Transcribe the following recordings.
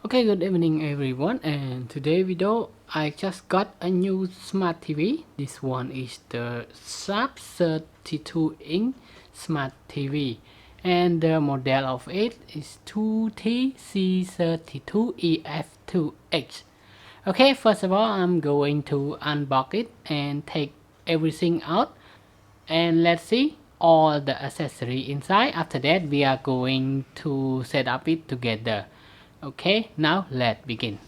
Okay, good evening everyone, and today video I just got a new smart TV. This one is the Sharp 32-inch smart TV, and the model of it is 2TC32EF2H. Okay, first of all I'm going to unbox it and take everything out, and let's see all the accessory inside. After that we are going to set up it together. Okay, now let's begin.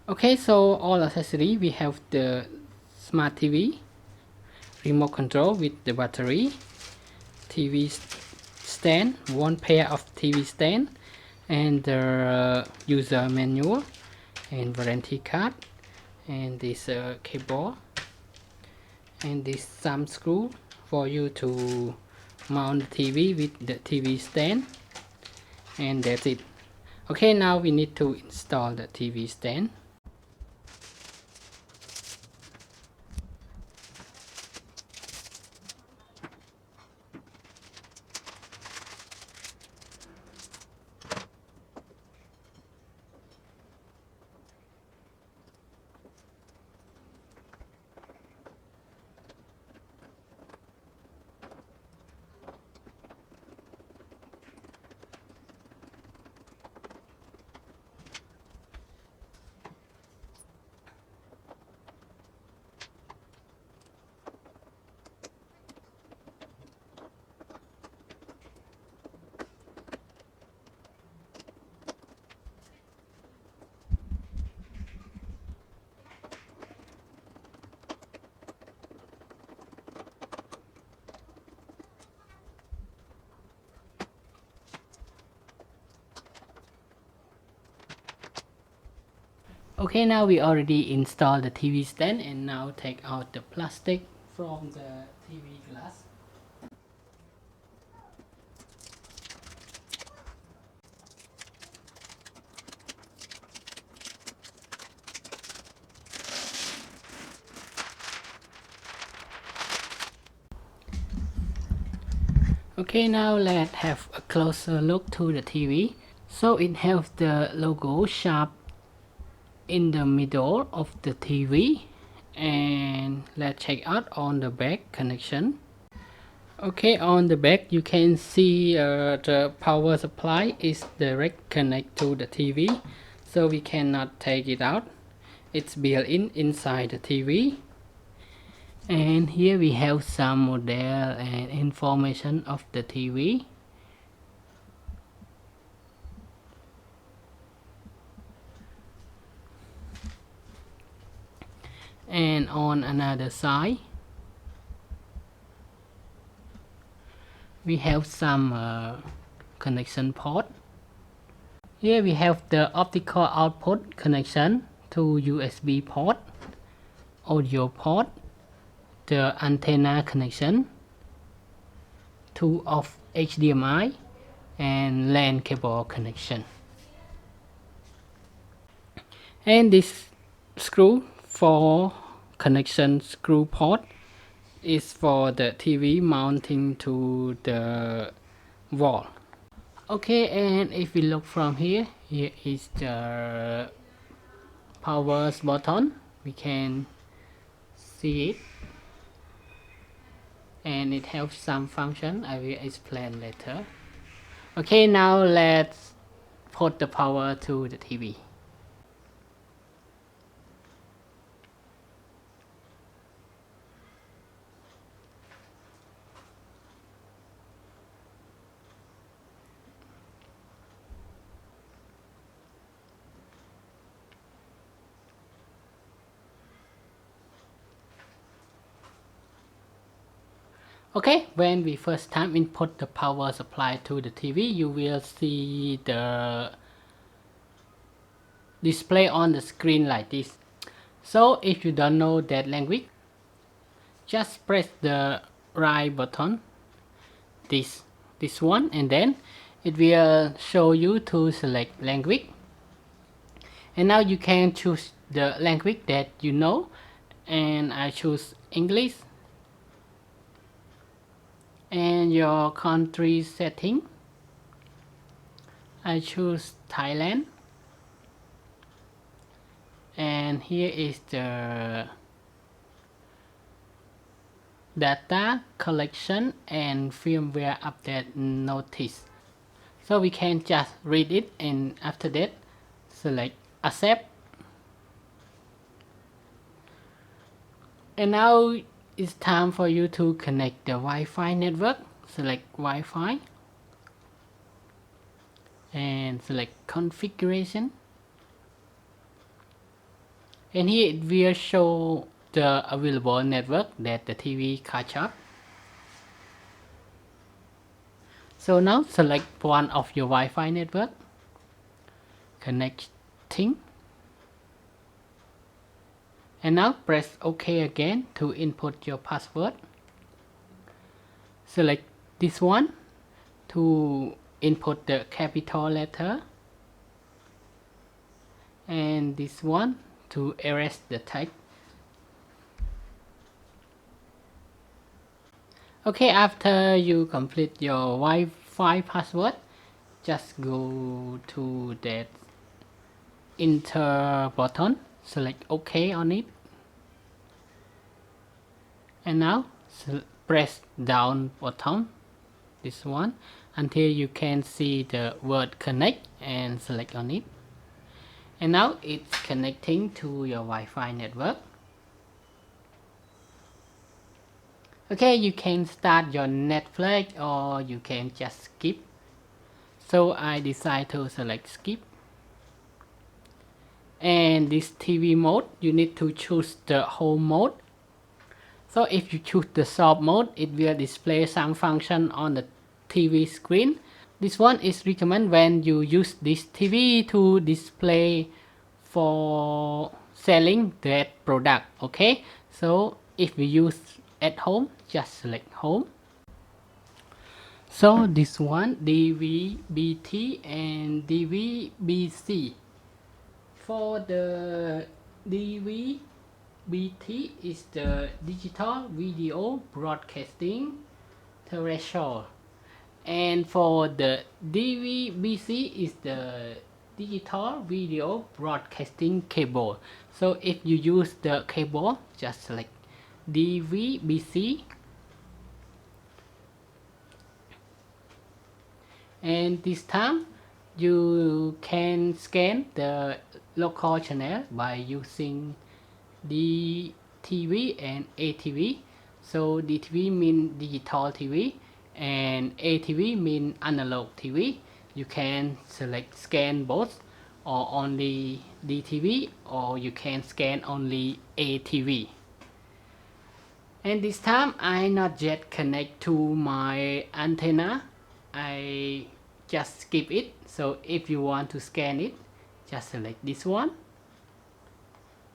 Okay, so all accessory we have the smart TV, remote control with the battery, TV stand, one pair of TV stand, and the user manual and warranty card, and this cable, and this thumb screw for you to mount the TV with the TV stand, and that's it. Okay, now we need to install the TV stand. Okay, now we already installed the TV stand, and now take out the plastic from the TV glass. Okay, now let's have a closer look to the TV. So it has the logo Sharp in the middle of the TV, and let's check out on the back connection. Okay, on the back you can see the power supply is direct connect to the TV, so we cannot take it out. It's built in inside the TV. And here we have some model and information of the TV. And on another side we have some connection port. Here we have the optical output connection to USB port, audio port, the antenna connection, two of HDMI, and LAN cable connection. And this screw for connection screw port is for the TV mounting to the wall. Okay, and if we look from here, here is the power button. We can see it, and it has some function I will explain later. Okay, now let's put the power to the TV. Okay, when we first time input the power supply to the TV, you will see the display on the screen like this. So if you don't know that language, just press the right button, this one, and then it will show you to select language. And now you can choose the language that you know, and I choose English. And your country setting, I choose Thailand. And here is the data collection and firmware update notice. So we can just read it, and after that select accept. And now it's time for you to connect the Wi-Fi network. Select Wi-Fi and select configuration, and here it will show the available network that the TV catch up. So now select one of your Wi-Fi network, connecting, and now press OK again to input your password. Select this one to input the capital letter, and this one to erase the text. Okay, after you complete your Wi-Fi password, just go to that enter button, select OK on it, and now press down button, this one, until you can see the word connect, and select on it. And now it's connecting to your Wi-Fi network. Okay, you can start your Netflix or you can just skip. So I decide to select skip. And this TV mode, you need to choose the home mode. So if you choose the soft mode, it will display some function on the TV screen. This one is recommended when you use this TV to display for selling that product. Okay, so if we use at home, just select home. So this one, DVB-T and DVB-C. For the DVB-T is the digital video broadcasting threshold, and for the DVB-C is the digital video broadcasting cable. So if you use the cable, just select DVB-C, and this time you can scan the local channel by using DTV and ATV. So DTV means digital TV and ATV means analog TV. You can select scan both, or only DTV, or you can scan only ATV. And this time I not yet connect to my antenna, I just skip it. So if you want to scan it, just select this one,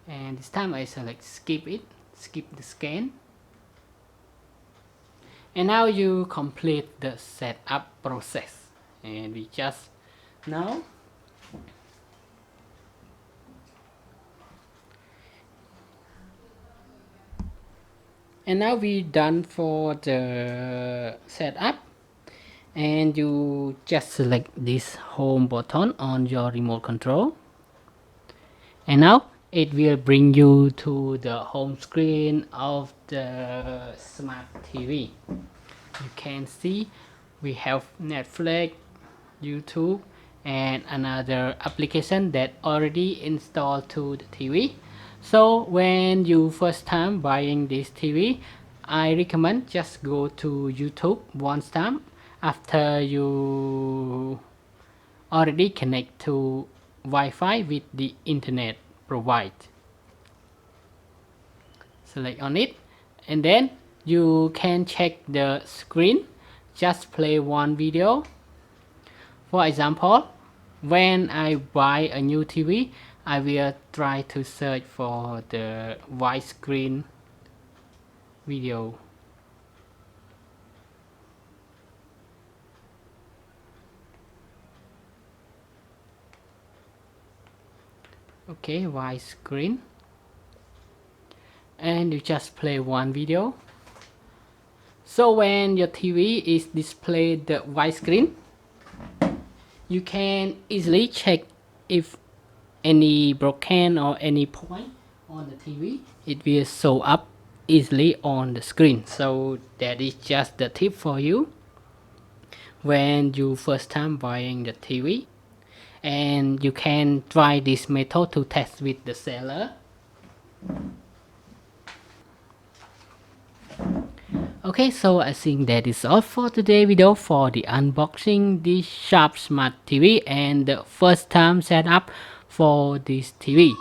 and this time I select skip it, skip the scan. And now you complete the setup process, and we just now we done for the setup. And you just select this home button on your remote control, and now it will bring you to the home screen of the smart TV. You can see we have Netflix, YouTube, and another application that already installed to the TV. So when you first time buying this TV, I recommend just go to YouTube once time after you already connect to Wi-Fi with the internet provide. Select on it, and then you can check the screen, just play one video. For example, when I buy a new TV, I will try to search for the widescreen video. Okay, widescreen, and you just play one video. So when your TV is displayed the widescreen, you can easily check if any broken or any point on the TV, it will show up easily on the screen. So that is just the tip for you when you first time buying the TV, and you can try this method to test with the seller. Okay, so I think that is all for today's video for the unboxing this Sharp Smart TV and the first time setup for this TV.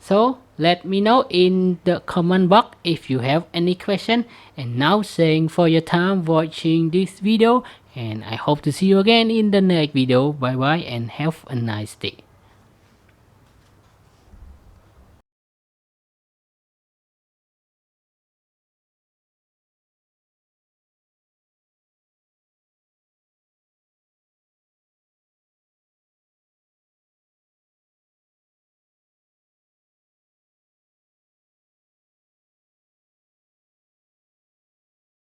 So let me know in the comment box if you have any question. And now thanks for your time watching this video, and I hope to see you again in the next video. Bye bye and have a nice day.